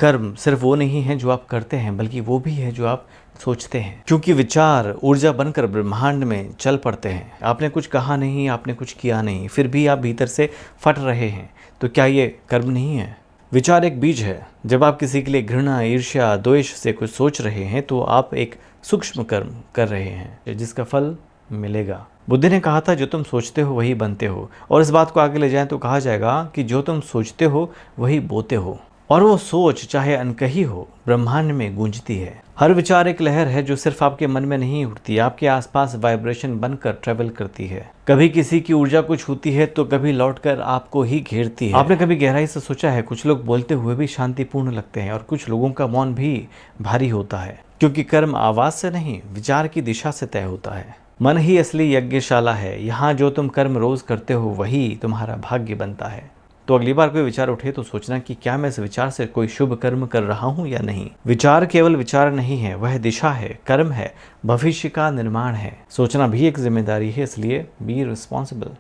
कर्म सिर्फ वो नहीं है जो आप करते हैं, बल्कि वो भी है जो आप सोचते हैं। क्योंकि विचार ऊर्जा बनकर ब्रह्मांड में चल पड़ते हैं। आपने कुछ कहा नहीं, आपने कुछ किया नहीं, फिर भी आप भीतर से फट रहे हैं, तो क्या ये कर्म नहीं है? विचार एक बीज है। जब आप किसी के लिए घृणा, ईर्ष्या, द्वेष से कुछ सोच रहे हैं तो आप एक सूक्ष्म कर्म कर रहे हैं जिसका फल मिलेगा। बुद्ध ने कहा था, जो तुम सोचते हो वही बनते हो। और इस बात को आगे ले जाएं तो कहा जाएगा कि जो तुम सोचते हो वही बोते हो। और वो सोच चाहे अनकही हो, ब्रह्मांड में गूंजती है। हर विचार एक लहर है जो सिर्फ आपके मन में नहीं उठती, आपके आसपास वाइब्रेशन बनकर ट्रेवल करती है। कभी किसी की ऊर्जा को छूती है तो कभी लौटकर आपको ही घेरती है। आपने कभी गहराई से सोचा है, कुछ लोग बोलते हुए भी शांतिपूर्ण लगते हैं और कुछ लोगों का मौन भी भारी होता है। क्योंकि कर्म आवाज से नहीं, विचार की दिशा से तय होता है। मन ही असली यज्ञशाला है। यहाँ जो तुम कर्म रोज करते हो वही तुम्हारा भाग्य बनता है। तो अगली बार कोई विचार उठे तो सोचना कि क्या मैं इस विचार से कोई शुभ कर्म कर रहा हूँ या नहीं। विचार केवल विचार नहीं है, वह दिशा है, कर्म है, भविष्य का निर्माण है। सोचना भी एक जिम्मेदारी है, इसलिए बी रिस्पॉन्सिबल।